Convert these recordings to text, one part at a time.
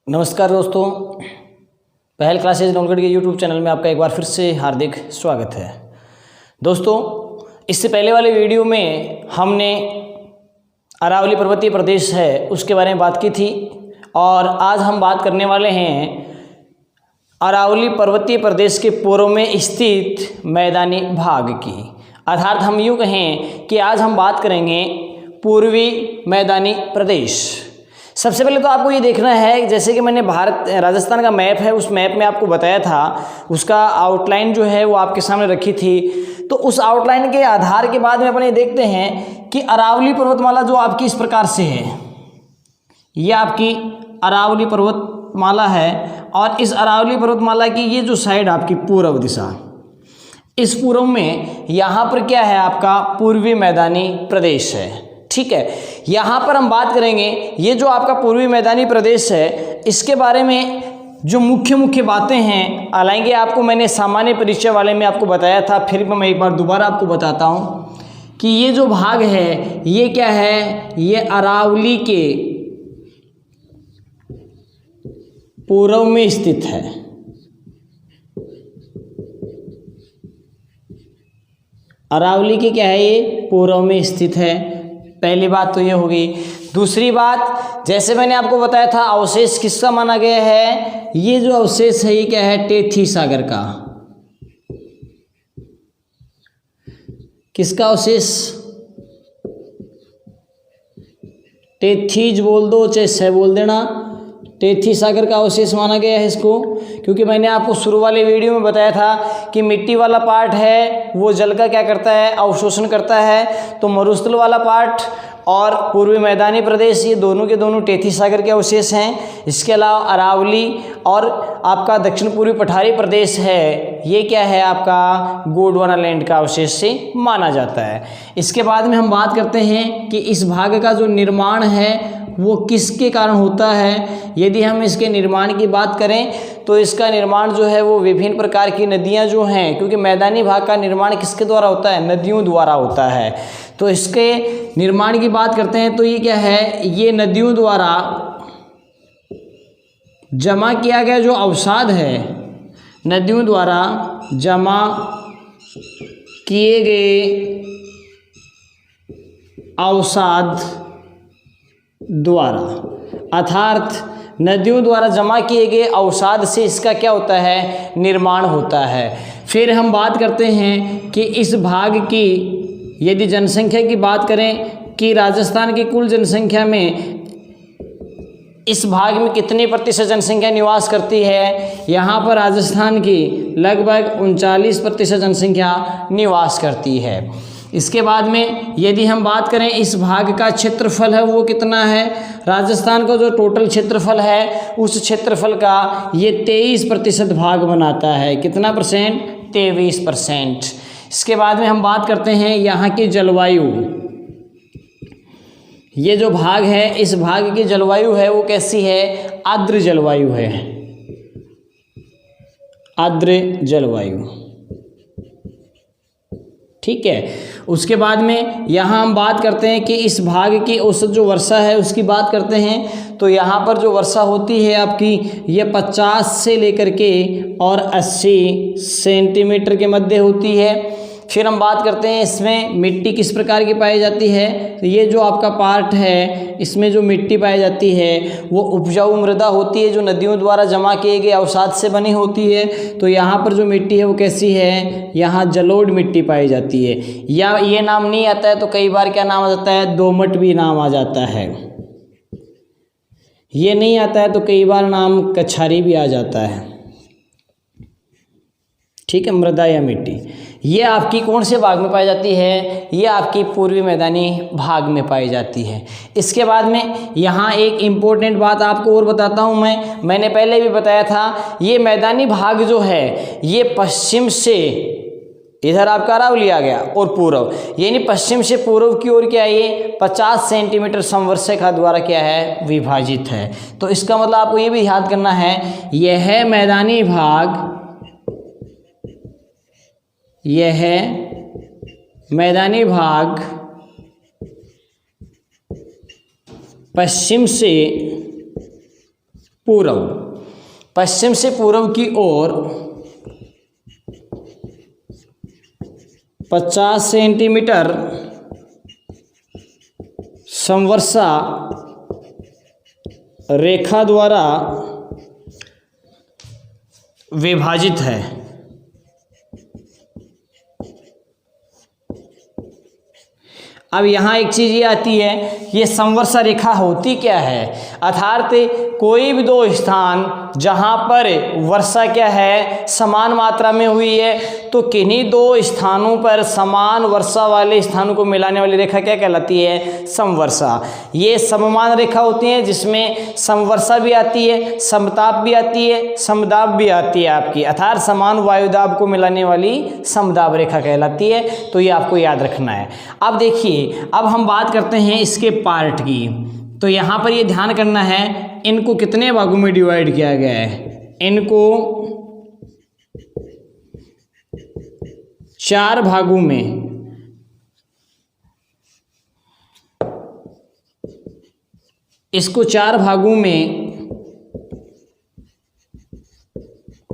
नमस्कार दोस्तों, पहल क्लासेज नौलगढ़ के यूट्यूब चैनल में आपका एक बार फिर से हार्दिक स्वागत है। दोस्तों, इससे पहले वाले वीडियो में हमने अरावली पर्वतीय प्रदेश है उसके बारे में बात की थी और आज हम बात करने वाले हैं अरावली पर्वतीय प्रदेश के पूर्व में स्थित मैदानी भाग की। अर्थात हम यूँ कहें कि आज हम बात करेंगे पूर्वी मैदानी प्रदेश। सबसे पहले तो आपको ये देखना है, जैसे कि मैंने राजस्थान का मैप है, उस मैप में आपको बताया था, उसका आउटलाइन जो है वो आपके सामने रखी थी। तो उस आउटलाइन के आधार के बाद में अपन ये देखते हैं कि अरावली पर्वतमाला जो आपकी इस प्रकार से है, ये आपकी अरावली पर्वतमाला है और इस अरावली पर्वतमाला की ये जो साइड आपकी पूर्व दिशा, इस पूर्व में यहाँ पर क्या है, आपका पूर्वी मैदानी प्रदेश है। ठीक है, यहाँ पर हम बात करेंगे ये जो आपका पूर्वी मैदानी प्रदेश है, इसके बारे में जो मुख्य मुख्य बातें हैं हालांकि आपको मैंने सामान्य परिचय वाले में आपको बताया था, फिर मैं एक बार दोबारा आपको बताता हूँ कि ये जो भाग है ये क्या है, ये अरावली के पूर्व में स्थित है। अरावली के क्या है, ये पूर्व में स्थित है। पहली बात तो ये होगी। दूसरी बात, जैसे मैंने आपको बताया था, अवशेष किसका माना गया है, ये जो अवशेष है ये क्या है, टेथी सागर का। किसका अवशेष, टेथीज बोल दो चाहे सह बोल देना, टेथी सागर का अवशेष माना गया है इसको। क्योंकि मैंने आपको शुरू वाले वीडियो में बताया था कि मिट्टी वाला पार्ट है वो जल का क्या करता है, अवशोषण करता है। तो मरुस्थल वाला पार्ट और पूर्वी मैदानी प्रदेश, ये दोनों के दोनों टेथी सागर के अवशेष हैं। इसके अलावा अरावली और आपका दक्षिण पूर्वी पठारी प्रदेश है, ये क्या है, आपका गोंडवाना लैंड का अवशेष से माना जाता है। इसके बाद में हम बात करते हैं कि इस भाग का जो निर्माण है वो किसके कारण होता है। यदि हम इसके निर्माण की बात करें तो इसका निर्माण जो है वो विभिन्न प्रकार की नदियां जो हैं, क्योंकि मैदानी भाग का निर्माण किसके द्वारा होता है, नदियों द्वारा होता है। तो इसके निर्माण की बात करते हैं तो ये क्या है, ये नदियों द्वारा जमा किया गया जो अवसाद है, नदियों द्वारा जमा किए गए अवसाद द्वारा, अर्थात नदियों द्वारा जमा किए गए अवसाद से इसका क्या होता है, निर्माण होता है। फिर हम बात करते हैं कि इस भाग की यदि जनसंख्या की बात करें कि राजस्थान की कुल जनसंख्या में इस भाग में कितनी प्रतिशत जनसंख्या निवास करती है, यहाँ पर राजस्थान की लगभग 39% जनसंख्या निवास करती है। इसके बाद में यदि हम बात करें इस भाग का क्षेत्रफल है वो कितना है, राजस्थान का जो टोटल क्षेत्रफल है उस क्षेत्रफल का ये 23% भाग बनाता है। कितना परसेंट, 23%। इसके बाद में हम बात करते हैं यहाँ की जलवायु। ये जो भाग है, इस भाग की जलवायु है वो कैसी है, आर्द्र जलवायु है, आर्द्र जलवायु। ठीक है। उसके बाद में यहाँ हम बात करते हैं कि इस भाग की औसत जो वर्षा है उसकी बात करते हैं तो यहाँ पर जो वर्षा होती है आपकी, ये 50 से लेकर के और 80 सेंटीमीटर के मध्य होती है। फिर हम बात करते हैं इसमें मिट्टी किस प्रकार की पाई जाती है, तो ये जो आपका पार्ट है इसमें जो मिट्टी पाई जाती है वो उपजाऊ मृदा होती है जो नदियों द्वारा जमा किए गए अवसाद से बनी होती है। तो यहाँ पर जो मिट्टी है वो कैसी है, यहाँ जलोढ़ मिट्टी पाई जाती है, या ये नाम नहीं आता है तो कई बार क्या नाम आ जाता है, दोमट भी नाम आ जाता है। ये नहीं आता है तो कई बार नाम कछारी भी आ जाता है। ठीक है, मृदा या मिट्टी ये आपकी कौन से भाग में पाई जाती है, ये आपकी पूर्वी मैदानी भाग में पाई जाती है। इसके बाद में यहाँ एक इम्पोर्टेंट बात आपको और बताता हूँ मैंने पहले भी बताया था, ये मैदानी भाग जो है ये पश्चिम से, इधर आपका अरावली आ गया और पूर्व, यानी पश्चिम से पूर्व की ओर क्या है, ये 50 सेंटीमीटर समवर्षरेखा द्वारा क्या है, विभाजित है। तो इसका मतलब आपको ये भी याद करना है, यह मैदानी भाग, यह मैदानी भाग पश्चिम से पूर्व, पश्चिम से पूर्व की ओर 50 सेंटीमीटर समवर्षा रेखा द्वारा विभाजित है। अब यहाँ एक चीज़ ये आती है, ये समवर्षा रेखा होती क्या है, अर्थात कोई भी दो स्थान जहाँ पर वर्षा क्या है समान मात्रा में हुई है, तो किन्हीं दो स्थानों पर समान वर्षा वाले स्थानों को मिलाने वाली रेखा क्या कहलाती है, समवर्षा। ये सममान रेखा होती है जिसमें समवर्षा भी आती है, समताप भी आती है, समदाब भी आती है आपकी, अर्थात समान वायुदाब को मिलाने वाली समदाब रेखा कहलाती है। तो ये आपको याद रखना है। अब देखिए, अब हम बात करते हैं इसके पार्ट की। तो यहाँ पर ये ध्यान करना है, इनको कितने भागों में डिवाइड किया गया है, इनको 4 भागों में, इसको 4 भागों में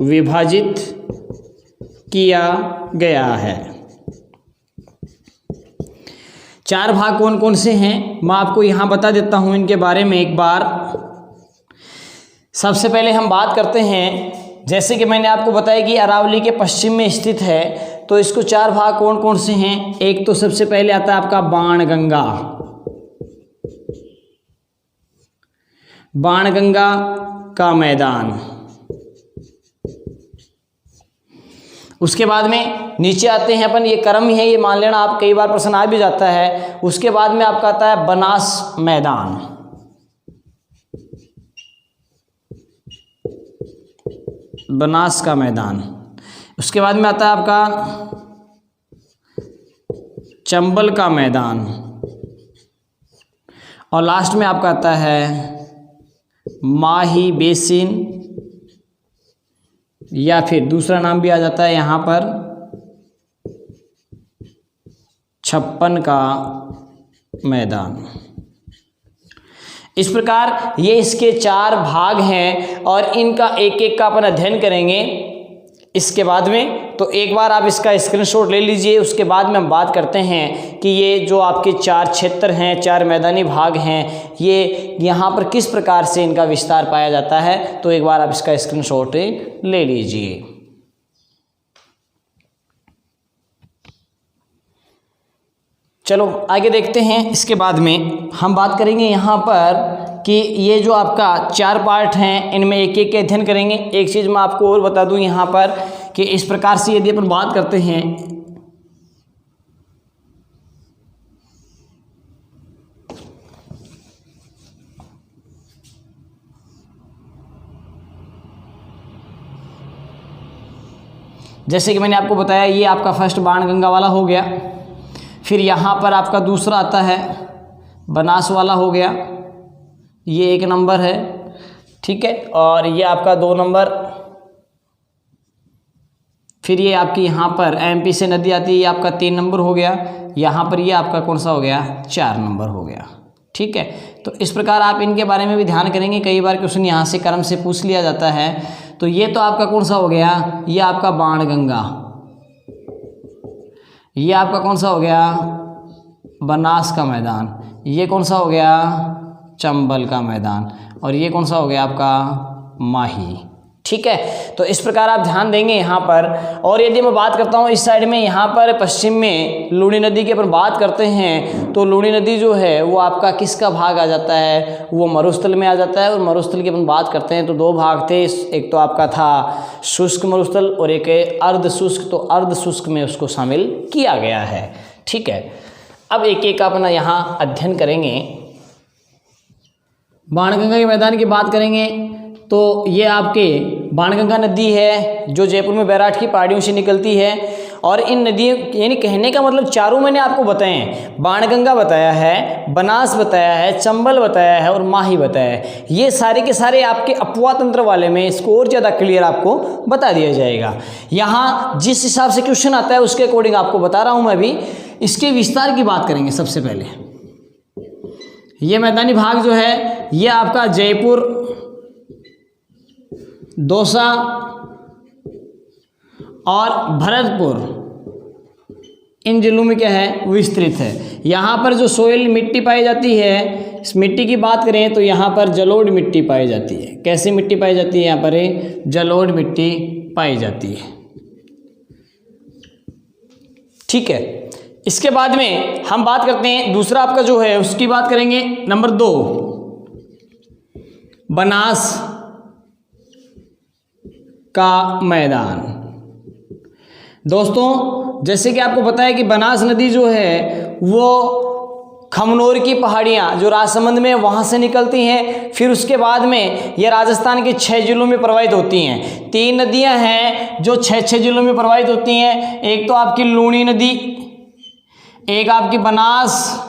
विभाजित किया गया है। 4 भाग कौन कौन से हैं मैं आपको यहाँ बता देता हूँ इनके बारे में एक बार। सबसे पहले हम बात करते हैं, जैसे कि मैंने आपको बताया कि अरावली के पश्चिम में स्थित है, तो इसको 4 भाग कौन कौन से हैं। एक तो सबसे पहले आता है आपका बाणगंगा, बाणगंगा का मैदान। उसके बाद में नीचे आते हैं अपन, ये क्रम ही है, ये मान लेना आप, कई बार प्रश्न आ भी जाता है। उसके बाद में आपका आता है बनास मैदान, बनास का मैदान। उसके बाद में आता है आपका चंबल का मैदान, और लास्ट में आपका आता है माही बेसिन, या फिर दूसरा नाम भी आ जाता है यहाँ पर 56 का मैदान। इस प्रकार ये इसके 4 भाग हैं और इनका एक एक का अपन अध्ययन करेंगे इसके बाद में। तो एक बार आप इसका स्क्रीनशॉट ले लीजिए। उसके बाद में हम बात करते हैं कि ये जो आपके 4 क्षेत्र हैं, 4 मैदानी भाग हैं, ये यहाँ पर किस प्रकार से इनका विस्तार पाया जाता है। तो एक बार आप इसका स्क्रीनशॉट ले लीजिए। चलो आगे देखते हैं। इसके बाद में हम बात करेंगे यहाँ पर कि ये जो आपका 4 पार्ट हैं, इनमें एक एक के अध्ययन करेंगे। एक चीज़ मैं आपको और बता दूं यहाँ पर कि इस प्रकार से यदि अपन बात करते हैं, जैसे कि मैंने आपको बताया, ये आपका फर्स्ट बाणगंगा वाला हो गया, फिर यहाँ पर आपका दूसरा आता है बनास वाला हो गया, ये 1 नंबर है, ठीक है, और ये आपका 2 नंबर। फिर ये आपकी यहाँ पर एमपी से नदी आती है, ये आपका 3 नंबर हो गया। यहाँ पर ये आपका कौन सा हो गया, 4 नंबर हो गया, ठीक है। तो इस प्रकार आप इनके बारे में भी ध्यान करेंगे। कई बार क्वेश्चन यहाँ से क्रम से पूछ लिया जाता है। तो ये तो आपका कौन सा हो गया, ये आपका बाणगंगा, ये आपका कौन सा हो गया, बनास का मैदान, ये कौन सा हो गया, चंबल का मैदान, और ये कौन सा हो गया आपका माही, ठीक है। तो इस प्रकार आप ध्यान देंगे यहाँ पर। और यदि मैं बात करता हूँ इस साइड में, यहाँ पर पश्चिम में लूणी नदी की अपन बात करते हैं, तो लूणी नदी जो है वो आपका किसका भाग आ जाता है, वो मरुस्थल में आ जाता है। और मरुस्थल की अपन बात करते हैं तो 2 भाग थे, एक तो आपका था शुष्क मरुस्थल और एक है अर्ध शुष्क। तो अर्ध शुष्क में उसको शामिल किया गया है, ठीक है। अब एक एक अपना यहाँ अध्ययन करेंगे। बाणगंगा के मैदान की बात करेंगे तो ये आपके बाणगंगा नदी है जो जयपुर में बैराठ की पहाड़ियों से निकलती है। और इन नदियों, यानी कहने का मतलब चारों मैंने आपको बताए हैं, बाणगंगा बताया है, बनास बताया है, चंबल बताया है और माही बताया है। ये सारे के सारे आपके अपवा तंत्र वाले में इसको और ज़्यादा क्लियर आपको बता दिया जाएगा। यहाँ जिस हिसाब से क्वेश्चन आता है उसके अकॉर्डिंग आपको बता रहा हूँ मैं भी। इसके विस्तार की बात करेंगे। सबसे पहले ये मैदानी भाग जो है ये आपका जयपुर दौसा और भरतपुर, इन जिलों में क्या है, विस्तृत है। यहाँ पर जो सोयल मिट्टी पाई जाती है, इस मिट्टी की बात करें तो यहाँ पर जलोढ़ मिट्टी पाई जाती है। कैसी मिट्टी पाई जाती है? यहाँ पर जलोढ़ मिट्टी पाई जाती है। ठीक है, इसके बाद में हम बात करते हैं दूसरा आपका जो है उसकी बात करेंगे। नंबर 2, बनास का मैदान। दोस्तों जैसे कि आपको पता है कि बनास नदी जो है वो खमनोर की पहाड़ियाँ जो राजसमंद में वहाँ से निकलती हैं, फिर उसके बाद में ये राजस्थान के 6 जिलों में प्रवाहित होती हैं। 3 नदियाँ हैं जो 6 जिलों में प्रवाहित होती हैं। एक तो आपकी लूणी नदी, एक आपकी बनास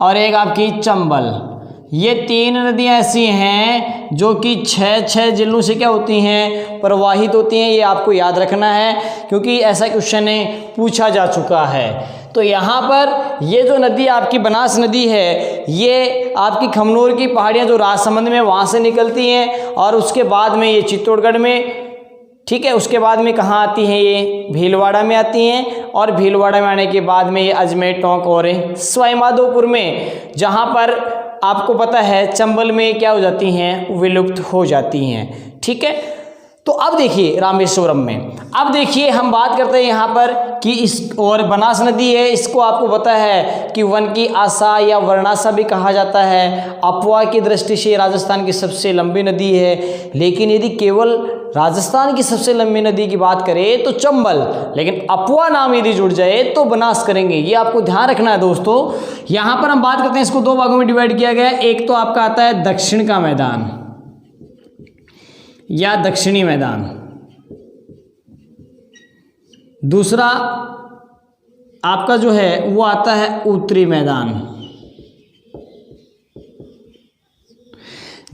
और एक आपकी चंबल। ये 3 नदियाँ ऐसी हैं जो कि 6 जिलों से क्या होती हैं, प्रवाहित होती हैं। ये आपको याद रखना है क्योंकि ऐसा क्वेश्चन पूछा जा चुका है। तो यहाँ पर ये जो नदी आपकी बनास नदी है, ये आपकी खमनोर की पहाड़ियाँ जो राजसमंद में वहाँ से निकलती हैं और उसके बाद में ये चित्तौड़गढ़ में, ठीक है, उसके बाद में कहाँ आती हैं, ये भीलवाड़ा में आती हैं और भीलवाड़ा में आने के बाद में ये अजमेर, टोंक और सवाई माधोपुर में, जहाँ पर आपको पता है चंबल में क्या हो जाती हैं, विलुप्त हो जाती हैं। ठीक है, तो अब देखिए रामेश्वरम में, अब देखिए हम बात करते हैं यहाँ पर कि इस और बनास नदी है, इसको आपको पता है कि वन की आशा या वर्णाशा भी कहा जाता है। अफवाह की दृष्टि से राजस्थान की सबसे लंबी नदी है, लेकिन यदि केवल राजस्थान की सबसे लंबी नदी की बात करें तो चंबल, लेकिन अफवाह नाम यदि जुड़ जाए तो बनास करेंगे। ये आपको ध्यान रखना है दोस्तों। यहाँ पर हम बात करते हैं, इसको 2 भागों में डिवाइड किया गया है। एक तो आपका आता है दक्षिण का मैदान या दक्षिणी मैदान, दूसरा आपका जो है वो आता है उत्तरी मैदान।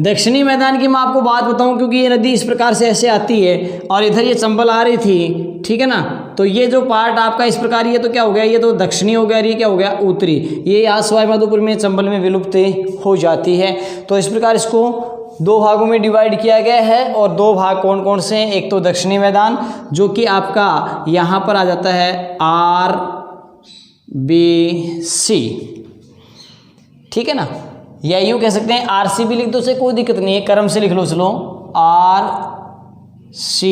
दक्षिणी मैदान की मैं आपको बात बताऊं क्योंकि ये नदी इस प्रकार से ऐसे आती है और इधर ये चंबल आ रही थी, ठीक है ना। तो ये जो पार्ट आपका इस प्रकार, ये तो क्या हो गया, ये तो दक्षिणी हो गया, ये क्या हो गया, उत्तरी। ये यहाँ सवाई माधोपुर में चंबल में विलुप्त हो जाती है। तो इस प्रकार इसको 2 भागों में डिवाइड किया गया है। और 2 भाग कौन कौन से हैं? एक तो दक्षिणी मैदान जो कि आपका यहाँ पर आ जाता है RBC, ठीक है ना, या यूँ कह सकते हैं RC भी लिख दो, से कोई दिक्कत नहीं है, क्रम से लिख लो, चलो RC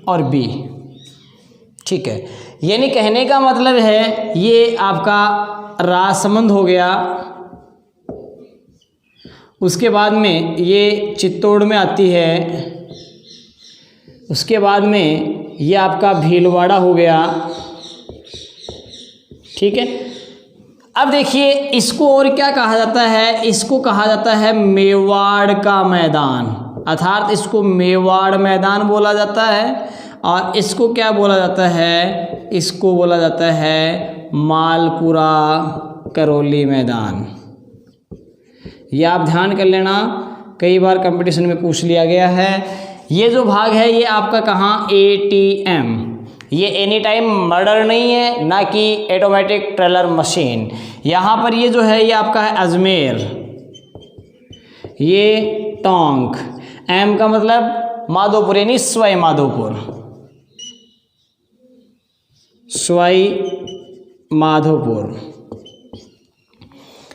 और B, ठीक है। यानी कहने का मतलब है ये आपका राजसमंद हो गया, उसके बाद में ये चित्तौड़ में आती है, उसके बाद में ये आपका भीलवाड़ा हो गया, ठीक है। अब देखिए इसको और क्या कहा जाता है, इसको कहा जाता है मेवाड़ का मैदान, अर्थात इसको मेवाड़ मैदान बोला जाता है। और इसको क्या बोला जाता है, इसको बोला जाता है मालपुरा करौली मैदान। ये आप ध्यान कर लेना, कई बार कंपटीशन में पूछ लिया गया है। ये जो भाग है ये आपका कहाँ, ATM, ये एनी टाइम मर्डर नहीं है, ना कि ऑटोमेटिक ट्रेलर मशीन। यहाँ पर ये जो है ये आपका है अजमेर, ये टोंक, M का मतलब माधोपुर यानी सवाई माधोपुर, सवाई माधोपुर,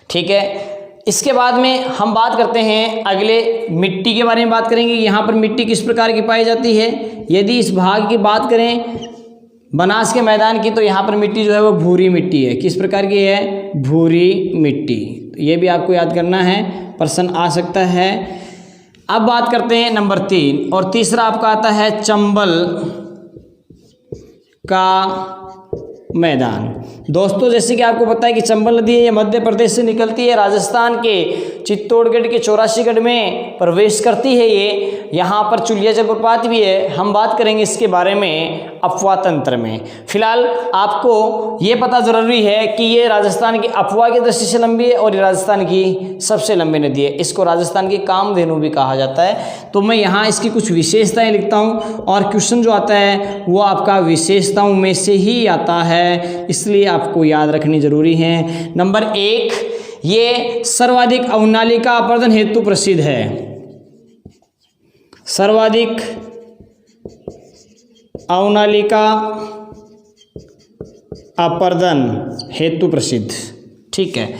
ठीक है। इसके बाद में हम बात करते हैं अगले मिट्टी के बारे में बात करेंगे। यहाँ पर मिट्टी किस प्रकार की पाई जाती है। यदि इस भाग की बात करें बनास के मैदान की, तो यहाँ पर मिट्टी जो है वो भूरी मिट्टी है। किस प्रकार की है, भूरी मिट्टी। तो ये भी आपको याद करना है, प्रश्न आ सकता है। अब बात करते हैं नंबर 3, और तीसरा आपका आता है चंबल का मैदान। दोस्तों जैसे कि आपको पता है कि चंबल नदी है, ये मध्य प्रदेश से निकलती है, राजस्थान के चित्तौड़गढ़ के 84गढ़ में प्रवेश करती है। ये यहाँ पर चुलिया जलप्रपात भी है, हम बात करेंगे इसके बारे में अफवाह तंत्र में। फिलहाल आपको ये पता ज़रूरी है कि ये राजस्थान की अफवाह की दृष्टि से लंबी है और ये राजस्थान की सबसे लंबी नदी है। इसको राजस्थान की कामधेनु भी कहा जाता है। तो मैं यहाँ इसकी कुछ विशेषताएं लिखता हूँ और क्वेश्चन जो आता है वो आपका विशेषताओं में से ही आता है, इसलिए आपको याद रखनी जरूरी है। नंबर 1, ये सर्वाधिक अवनालिका अपर्दन हेतु प्रसिद्ध है। सर्वाधिक अवनालिका अपर्दन हेतु प्रसिद्ध। ठीक है,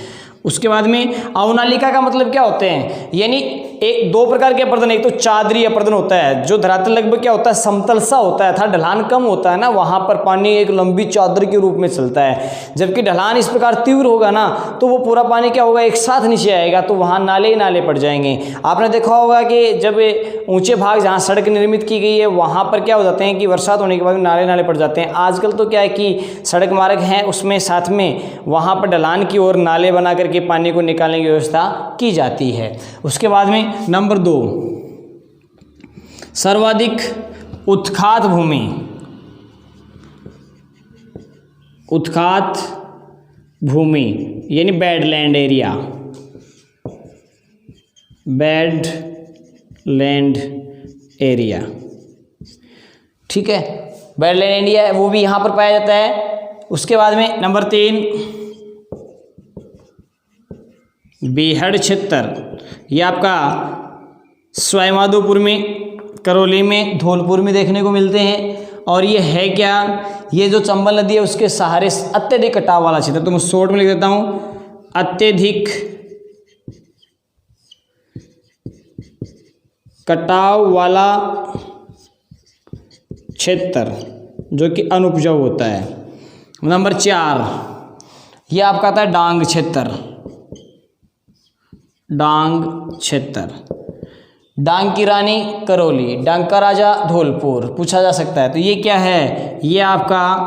उसके बाद में अवनालिका का मतलब क्या होते हैं, यानी एक दो प्रकार के अपर्दन, एक तो चादरी अपर्दन होता है जो धरातल लगभग क्या होता है समतल सा होता है, था ढलान कम होता है ना, वहां पर पानी एक लंबी चादर के रूप में चलता है। जबकि ढलान इस प्रकार तीव्र होगा ना तो वो पूरा पानी क्या होगा एक साथ नीचे आएगा, तो वहां नाले ही नाले पड़ जाएंगे। आपने देखा होगा कि जब ऊंचे भाग जहाँ सड़क निर्मित की गई है वहां पर क्या हो जाते हैं कि बरसात होने के बाद नाले नाले पड़ जाते हैं। आजकल तो क्या है कि सड़क मार्ग हैं उसमें साथ में वहां पर ढलान की ओर नाले बना करके पानी को निकालने की व्यवस्था की जाती है। उसके बाद में नंबर 2, सर्वाधिक उत्खात भूमि, उत्खात भूमि यानी बैडलैंड एरिया, बैडलैंड एरिया। ठीक है, बैडलैंड एरिया वो भी यहां पर पाया जाता है। उसके बाद में नंबर 3, बेहड़ क्षेत्र, ये आपका सवाईमाधोपुर में, करौली में, धौलपुर में देखने को मिलते हैं। और ये है क्या, ये जो चंबल नदी है उसके सहारे अत्यधिक कटाव वाला क्षेत्र, तो मैं शॉर्ट में लिख देता हूं अत्यधिक कटाव वाला क्षेत्र जो कि अनुपजाऊ होता है। नंबर 4, ये आपका आता है डांग क्षेत्र, डांग क्षेत्र, डांग की रानी करौली, डांग का राजा धौलपुर पूछा जा सकता है। तो ये क्या है, ये आपका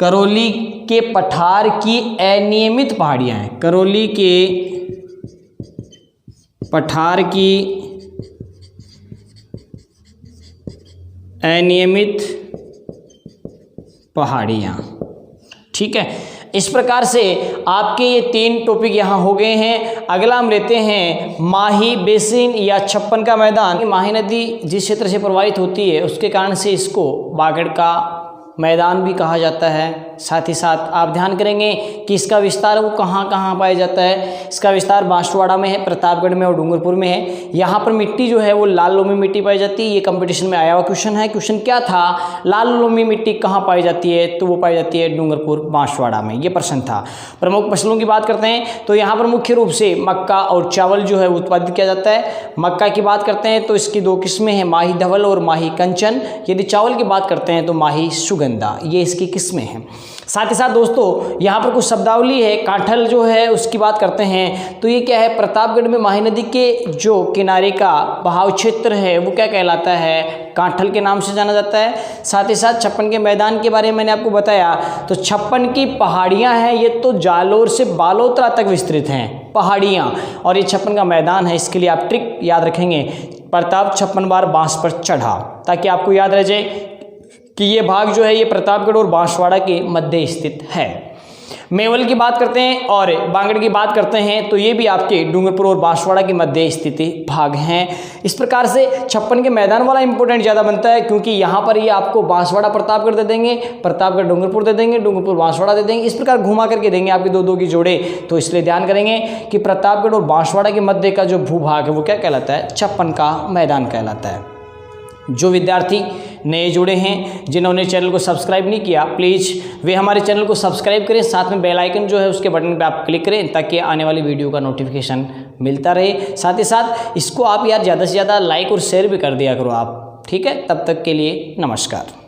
करौली के पठार की अनियमित पहाड़ियां हैं, करौली के पठार की अनियमित पहाड़ियां। ठीक है, इस प्रकार से आपके ये 3 टॉपिक यहाँ हो गए हैं। अगला हम लेते हैं माही बेसिन या छप्पन का मैदान। माही नदी जिस क्षेत्र से प्रवाहित होती है उसके कारण से इसको बागड़ का मैदान भी कहा जाता है। साथ ही साथ आप ध्यान करेंगे कि इसका विस्तार वो कहाँ कहाँ पाया जाता है। इसका विस्तार बांसवाड़ा में है, प्रतापगढ़ में और डूंगरपुर में है। यहाँ पर मिट्टी जो है वो लाल लोमी मिट्टी पाई जाती है। ये कंपटीशन में आया हुआ क्वेश्चन है। क्वेश्चन क्या था, लाल लोमी मिट्टी कहाँ पाई जाती है, तो वो पाई जाती है डूंगरपुर बांसवाड़ा में, ये प्रश्न था। प्रमुख फसलों की बात करते हैं तो यहाँ पर मुख्य रूप से मक्का और चावल जो है उत्पादित किया जाता है। मक्का की बात करते हैं तो इसकी 2 किस्में हैं, माही धवल और माही कंचन। यदि चावल की बात करते हैं तो माही सुगंधा, ये इसकी किस्में हैं। साथ ही साथ दोस्तों यहाँ पर कुछ शब्दावली है। कांठल जो है उसकी बात करते हैं तो ये क्या है, प्रतापगढ़ में माही नदी के जो किनारे का बहाव क्षेत्र है वो क्या कहलाता है, कांठल के नाम से जाना जाता है। साथ ही साथ छप्पन के मैदान के बारे में मैंने आपको बताया, तो छप्पन की पहाड़ियाँ हैं ये तो जालोर से बालोतरा तक विस्तृत हैं पहाड़ियाँ, और ये छप्पन का मैदान है। इसके लिए आप ट्रिक याद रखेंगे, प्रताप 56 बार बांस पर चढ़ा, ताकि आपको याद रह जाए कि ये भाग जो है ये प्रतापगढ़ और बांसवाड़ा के मध्य स्थित है। मेवल की बात करते हैं और बांगड़ की बात करते हैं तो ये भी आपके डूंगरपुर और बांसवाड़ा के मध्य स्थित भाग हैं। इस प्रकार से छप्पन के मैदान वाला इंपॉर्टेंट ज़्यादा बनता है, क्योंकि यहाँ पर ये आपको बांसवाड़ा प्रतापगढ़ दे देंगे, प्रतापगढ़ डूंगरपुर दे देंगे, डूंगरपुर बांसवाड़ा दे देंगे, इस प्रकार घुमा करके देंगे आपके 2-2 की जोड़े। तो इसलिए ध्यान करेंगे कि प्रतापगढ़ और बांसवाड़ा के मध्य का जो भूभाग है वो क्या कहलाता है, छप्पन का मैदान कहलाता है। जो विद्यार्थी नए जुड़े हैं, जिन्होंने चैनल को सब्सक्राइब नहीं किया, प्लीज़ वे हमारे चैनल को सब्सक्राइब करें। साथ में बेल आइकन जो है उसके बटन पे आप क्लिक करें, ताकि आने वाली वीडियो का नोटिफिकेशन मिलता रहे। साथ ही साथ इसको आप यार ज़्यादा से ज़्यादा लाइक और शेयर भी कर दिया करो आप। ठीक है, तब तक के लिए नमस्कार।